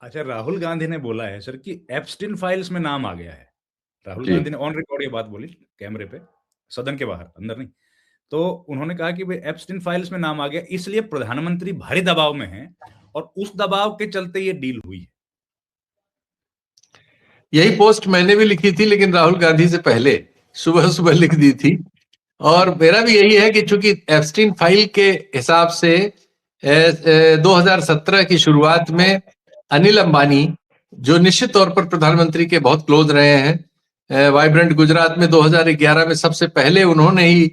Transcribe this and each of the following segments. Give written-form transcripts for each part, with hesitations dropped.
अच्छा, राहुल गांधी ने बोला है सर कि एप्स्टीन फाइल्स में नाम आ गया है। राहुल जी गांधी ने ऑन रिकॉर्ड ये बात बोली, कैमरे पे, सदन के बाहर, अंदर नहीं। तो उन्होंने कहा कि भाई एप्स्टीन फाइल्स में नाम आ गया, इसलिए प्रधानमंत्री भारी दबाव में हैं और उस दबाव के चलते ये डील हुई है। यही पोस्ट मैंने भी लिखी थी, लेकिन राहुल गांधी से पहले सुबह सुबह लिख दी थी। और मेरा भी यही है कि चूंकि एप्स्टीन फाइल के हिसाब से 2017 की शुरुआत में अनिल अंबानी, जो निश्चित तौर पर प्रधानमंत्री के बहुत क्लोज रहे हैं, वाइब्रेंट गुजरात में 2011 में सबसे पहले उन्होंने ही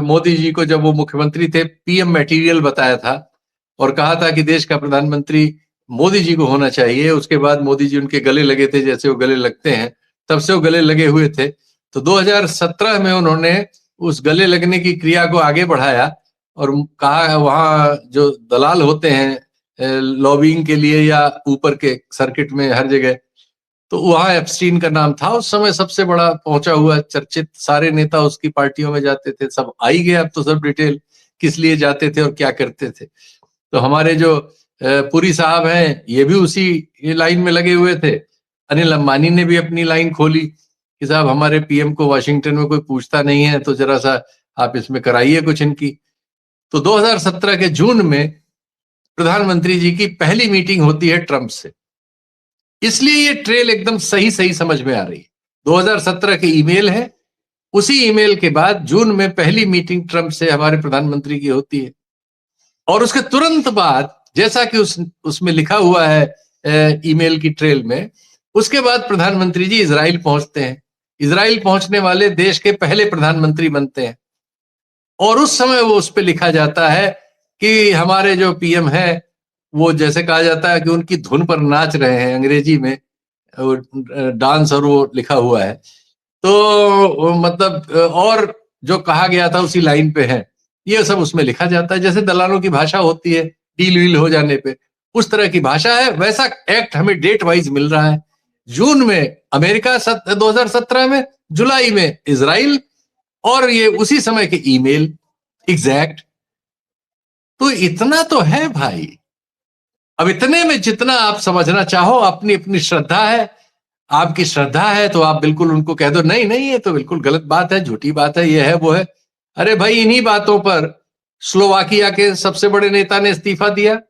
मोदी जी को, जब वो मुख्यमंत्री थे, पीएम मटेरियल बताया था और कहा था कि देश का प्रधानमंत्री मोदी जी को होना चाहिए। उसके बाद मोदी जी उनके गले लगे थे, जैसे वो गले लगते हैं, तब से वो गले लगे हुए थे। तो 2017 में उन्होंने उस गले लगने की क्रिया को आगे बढ़ाया और कहा वहां जो दलाल होते हैं लॉबिंग के लिए या ऊपर के सर्किट में हर जगह, तो वहां एप्स्टीन का नाम था उस समय सबसे बड़ा पहुंचा हुआ चर्चित। सारे नेता उसकी पार्टियों में जाते थे, सब आ ही गए अब तो सब डिटेल, किस लिए जाते थे और क्या करते थे। तो हमारे जो पुरी साहब हैं, ये भी उसी लाइन में लगे हुए थे। अनिल अंबानी ने भी अपनी लाइन खोली कि साहब हमारे पीएम को वाशिंगटन में कोई पूछता नहीं है, तो जरा सा आप इसमें कराइए कुछ इनकी। तो 2017 के जून में प्रधानमंत्री जी की पहली मीटिंग होती है ट्रंप से, इसलिए ये ट्रेल एकदम सही सही समझ में आ रही है। 2017 के ईमेल है, उसी ईमेल के बाद जून में पहली मीटिंग ट्रंप से हमारे प्रधानमंत्री की होती है। और उसके तुरंत बाद, जैसा कि उसमें लिखा हुआ है ईमेल की ट्रेल में, उसके बाद प्रधानमंत्री जी इजराइल पहुंचते हैं। इजराइल पहुंचने वाले देश के पहले प्रधानमंत्री बनते हैं और उस समय वो उस पर लिखा जाता है कि हमारे जो पीएम है, वो जैसे कहा जाता है कि उनकी धुन पर नाच रहे हैं, अंग्रेजी में डांस, और वो लिखा हुआ है। तो मतलब और जो कहा गया था उसी लाइन पे है, ये सब उसमें लिखा जाता है। जैसे दलालों की भाषा होती है डील वील हो जाने पे, उस तरह की भाषा है। वैसा एक्ट हमें डेट वाइज मिल रहा है। जून में अमेरिका 2017 में, जुलाई में इजराइल, और ये उसी समय के ईमेल एग्जैक्ट। तो इतना तो है भाई। अब इतने में जितना आप समझना चाहो, अपनी अपनी श्रद्धा है। आपकी श्रद्धा है तो आप बिल्कुल उनको कह दो नहीं नहीं ये तो बिल्कुल गलत बात है, झूठी बात है, ये है वो है। अरे भाई, इन्हीं बातों पर स्लोवाकिया के सबसे बड़े नेता ने इस्तीफा दिया,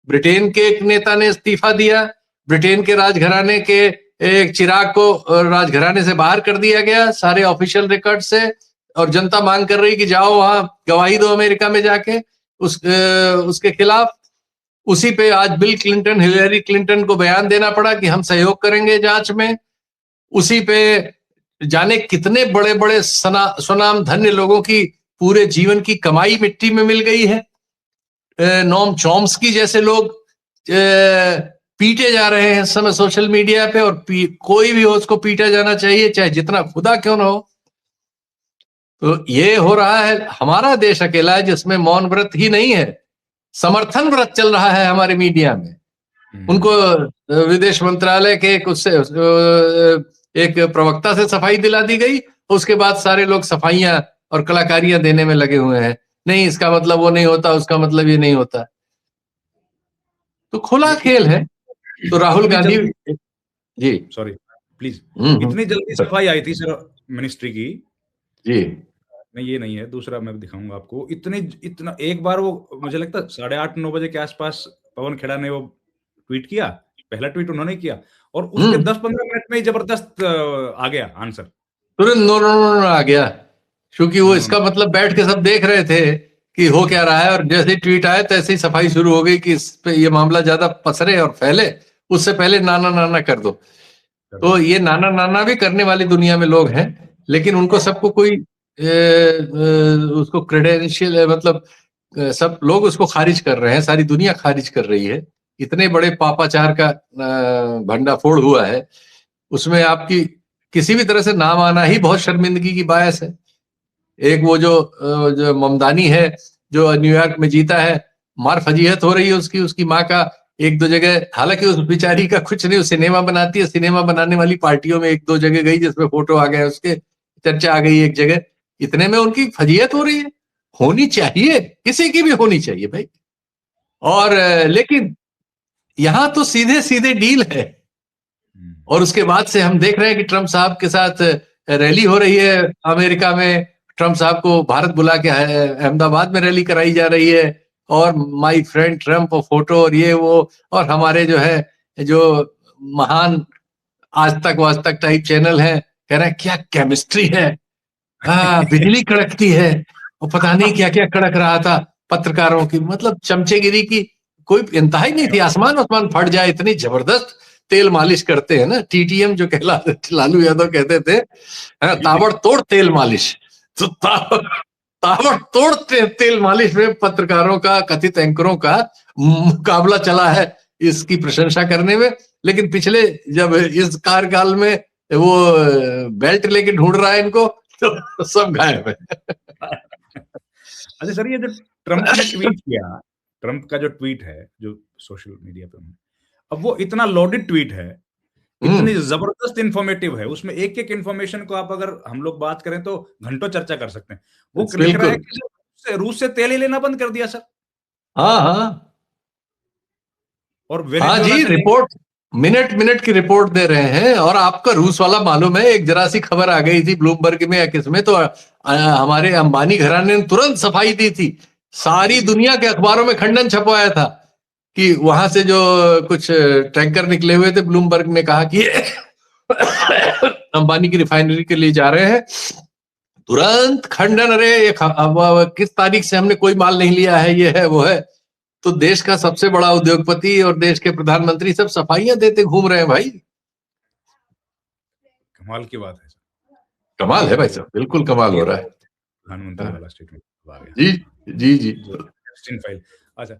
ब्रिटेन के एक नेता ने इस्तीफा दिया, ब्रिटेन के राजघराने के एक चिराग को राजघराने से बाहर कर दिया गया सारे ऑफिशियल रिकॉर्ड से, और जनता मांग कर रही कि जाओ वहां गवाही दो अमेरिका में जाके उसके खिलाफ। उसी पे आज बिल क्लिंटन, हिलेरी क्लिंटन को बयान देना पड़ा कि हम सहयोग करेंगे जांच में। उसी पे जाने कितने बड़े बड़े स्वनाम धन्य लोगों की पूरे जीवन की कमाई मिट्टी में मिल गई है। नोम चॉम्स्की जैसे लोग पीटे जा रहे हैं इस समय सोशल मीडिया पे, और कोई भी हो उसको पीटा जाना चाहिए, चाहे जितना खुदा क्यों ना हो। तो ये हो रहा है। हमारा देश अकेला है जिसमें मौन व्रत ही नहीं है, समर्थन व्रत चल रहा है हमारे मीडिया में। उनको विदेश मंत्रालय के एक प्रवक्ता से सफाई दिला दी गई, उसके बाद सारे लोग सफाइयां और कलाकारियां देने में लगे हुए हैं। नहीं इसका मतलब वो नहीं होता, उसका मतलब ये नहीं होता। तो खुला खेल है। तो राहुल गांधी जी, सॉरी प्लीज, इतनी जल्दी सफाई आई थी सर मिनिस्ट्री की जी, नहीं, ये नहीं है, दूसरा मैं दिखाऊंगा आपको। इतना एक बार वो मुझे लगता है 8:30-9 बजे के आसपास पवन खेड़ा ने वो ट्वीट किया, पहला ट्वीट उन्होंने किया, और उसके 10-15 मिनट में ही जबरदस्त आ गया आंसर तुरंत नो नो नो आ गया। क्योंकि वो नो नो इसका मतलब बैठ के सब देख रहे थे कि हो क्या रहा है, और जैसे ही ट्वीट आया तैसे ही सफाई शुरू हो गई कि इस पे ये मामला ज्यादा पसरे और फैले, उससे पहले नाना नाना कर दो। तो ये नाना नाना भी करने वाली दुनिया में लोग हैं, लेकिन उनको सबको कोई उसको क्रेडेंशियल मतलब सब लोग उसको खारिज कर रहे हैं, सारी दुनिया खारिज कर रही है। इतने बड़े पापाचार का भंडाफोड़ हुआ है, उसमें आपकी किसी भी तरह से नाम आना ही बहुत शर्मिंदगी की बायस है। एक वो जो ममदानी है जो न्यूयॉर्क में जीता है, मार फजीहत हो रही है उसकी माँ का एक दो जगह। हालांकि उस बेचारी का कुछ नहीं, सिनेमा बनाती है, सिनेमा बनाने वाली पार्टियों में एक दो जगह गई जिसमें फोटो आ गया, उसके चर्चा आ गई एक जगह। इतने में उनकी फजीहत हो रही है। होनी चाहिए, किसी की भी होनी चाहिए भाई। और लेकिन यहां तो सीधे सीधे डील है। और उसके बाद से हम देख रहे हैं कि ट्रंप साहब के साथ रैली हो रही है अमेरिका में। ट्रंप साहब को भारत बुला के अहमदाबाद में रैली कराई जा रही है, और माय फ्रेंड ट्रंप फोटो और ये वो, और हमारे जो है जो महान आज तक टाइप चैनल है कह रहे हैं क्या केमिस्ट्री है, बिजली कड़कती है, और पता नहीं क्या क्या कड़क रहा था पत्रकारों की, मतलब चमचेगिरी की कोई इंतहा ही नहीं थी। आसमान फट जाए इतनी जबरदस्त तेल मालिश करते हैं ना, टीटीएम जो लालू यादव कहते थे, ताबड़तोड़ तेल मालिश। तो ताबड़तोड़ तेल मालिश में पत्रकारों का, कथित एंकरों का मुकाबला चला है इसकी प्रशंसा करने में। लेकिन पिछले जब इस कार्यकाल में वो बेल्ट लेके ढूंढ रहा है इनको, तो सब गायब है। अच्छा सर, ये जो ट्रंप ने ट्वीट किया, ट्रंप का जो ट्वीट है जो सोशल मीडिया पे, अब वो इतना लोडेड ट्वीट है, इतनी जबरदस्त इंफॉर्मेटिव है, उसमें एक एक इंफॉर्मेशन को आप अगर हम लोग बात करें तो घंटों चर्चा कर सकते हैं। वो लिख रहा है कि रूस से तेल ही लेना बंद कर दिया सर। हाँ हाँ और हाँ जी, रिपोर्ट मिनट की रिपोर्ट दे रहे हैं। और आपका रूस वाला मालूम है, एक जरा सी खबर आ गई थी ब्लूमबर्ग में या किसमें, तो हमारे अंबानी घराने ने तुरंत सफाई दी थी। सारी दुनिया के अखबारों में खंडन छपवाया था कि वहां से जो कुछ टैंकर निकले हुए थे, ब्लूमबर्ग ने कहा कि अंबानी की रिफाइनरी के लिए जा रहे हैं। तुरंत खंडन, अरे किस तारीख से हमने कोई माल नहीं लिया है, ये है वो है। तो देश का सबसे बड़ा उद्योगपति और देश के प्रधानमंत्री सब सफाइयां देते घूम रहे हैं भाई। कमाल की बात है सर, कमाल है भाई साहब, बिल्कुल कमाल हो रहा है। प्रधानमंत्री वाला स्टेटमेंट आ गया। जी जी जी। एप्स्टीन फाइल, अच्छा,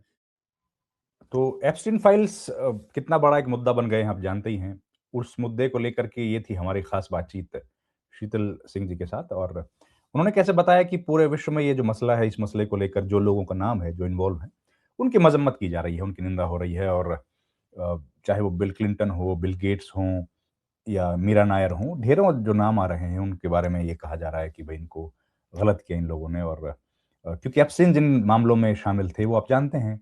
तो एप्स्टीन फाइल्स कितना बड़ा एक मुद्दा बन गए हैं आप जानते ही हैं। उस मुद्दे को लेकर के ये थी हमारी खास बातचीत शीतल सिंह जी के साथ, और उन्होंने कैसे बताया कि पूरे विश्व में ये जो मसला है, इस मसले को लेकर जो लोगों का नाम है, जो इन्वॉल्व है, उनकी मजम्मत की जा रही है, उनकी निंदा हो रही है। और चाहे वो बिल क्लिंटन हो, बिल गेट्स हों, या मीरा नायर हों, ढेरों जो नाम आ रहे हैं उनके बारे में ये कहा जा रहा है कि भाई इनको गलत किया इन लोगों ने। और क्योंकि एप्स्टीन जिन मामलों में शामिल थे वो आप जानते हैं,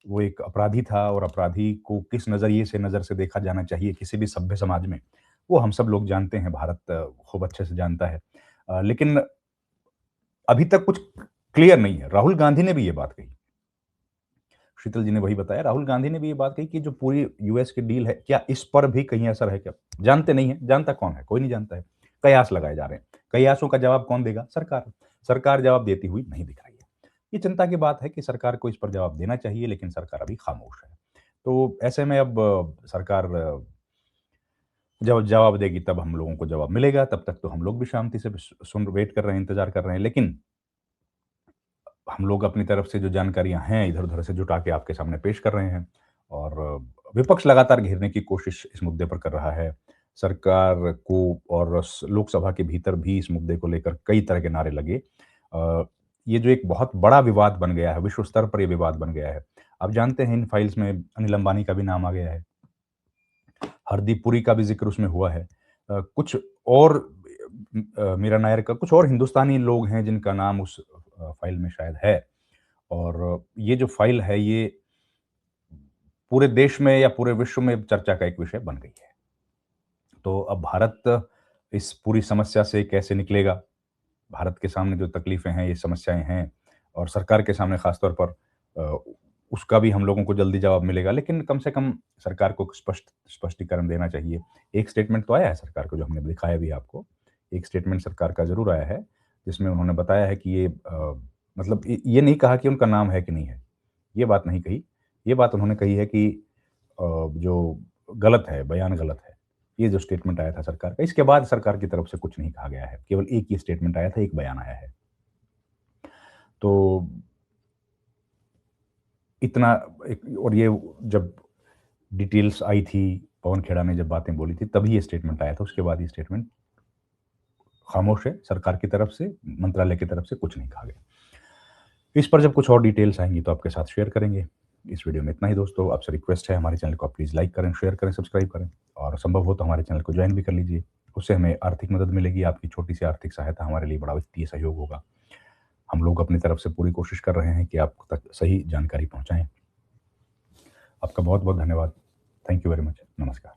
वो एक अपराधी था, और अपराधी को किस नज़र से देखा जाना चाहिए किसी भी सभ्य समाज में, वो हम सब लोग जानते हैं, भारत खूब अच्छे से जानता है। लेकिन अभी तक कुछ क्लियर नहीं है। राहुल गांधी ने भी ये बात कही, शीतल जी ने वही बताया, राहुल गांधी ने भी ये बात कही कि जो पूरी यूएस की डील है, क्या इस पर भी कहीं असर है क्या? जानते नहीं है, जानता कौन है? कोई नहीं जानता है। कयास लगाए जा रहे हैं। कयासों का जवाब कौन देगा? सरकार। सरकार जवाब देती हुई नहीं दिख रही है। ये चिंता की बात है कि सरकार को इस पर जवाब देना चाहिए, लेकिन सरकार अभी खामोश है। तो ऐसे में अब सरकार जब जवाब देगी तब हम लोगों को जवाब मिलेगा, तब तक तो हम लोग भी शांति से वेट कर रहे हैं, इंतजार कर रहे हैं। लेकिन हम लोग अपनी तरफ से जो जानकारियां हैं इधर-उधर से जुटा के आपके सामने पेश कर रहे हैं, और विपक्ष लगातार घेरने की कोशिश इस मुद्दे पर कर रहा है। सरकार को और लोकसभा के भीतर भी इस मुद्दे को लेकर कई तरह के नारे लगे। ये जो एक बहुत बड़ा विवाद बन गया है, विश्व स्तर पर ये विवाद बन गया है। आप जानते हैं इन फाइल्स में अनिल अंबानी का भी नाम आ गया है, हरदीप पुरी का भी ज़िक्र उसमें हुआ है। कुछ और मीरा नायर का, कुछ और हिंदुस्तानी लोग हैं जिनका नाम उस फाइल में शायद है। और ये जो फाइल है, ये पूरे देश में या पूरे विश्व में चर्चा का एक विषय बन गई है। तो अब भारत इस पूरी समस्या से कैसे निकलेगा? भारत के सामने जो तकलीफ़ें हैं, ये समस्याएँ हैं, और सरकार के सामने ख़ास तौर पर उसका भी हम लोगों को जल्दी जवाब मिलेगा। लेकिन कम से कम सरकार को स्पष्टीकरण देना चाहिए। एक स्टेटमेंट तो आया है सरकार को, जो हमने दिखाया भी आपको। एक स्टेटमेंट सरकार का ज़रूर आया है, जिसमें उन्होंने बताया है कि ये मतलब ये नहीं कहा कि उनका नाम है कि नहीं है, ये बात नहीं कही। ये बात उन्होंने कही है कि जो गलत है, बयान गलत है। ये जो स्टेटमेंट आया था सरकार का, इसके बाद सरकार की तरफ से कुछ नहीं कहा गया है। केवल एक ही स्टेटमेंट आया था, एक बयान आया है। तो इतना और ये जब डिटेल्स आई थी, पवन खेड़ा ने जब बातें बोली थी, तभी ये स्टेटमेंट आया था। उसके बाद ये स्टेटमेंट खामोश है, सरकार की तरफ से, मंत्रालय की तरफ से कुछ नहीं कहा गया। इस पर जब कुछ और डिटेल्स आएंगी तो आपके साथ शेयर करेंगे। इस वीडियो में इतना ही दोस्तों। आपसे रिक्वेस्ट है, हमारे चैनल को आप प्लीज़ लाइक करें, शेयर करें, सब्सक्राइब करें, और संभव हो तो हमारे चैनल को ज्वाइन भी कर लीजिए। उससे हमें आर्थिक मदद मिलेगी। आपकी छोटी सी आर्थिक सहायता हमारे लिए बड़ा वित्तीय सहयोग होगा। हम लोग अपनी तरफ से पूरी कोशिश कर रहे हैं कि आप तक सही जानकारी पहुंचाएं। आपका बहुत बहुत धन्यवाद। Thank you very much. नमस्कार।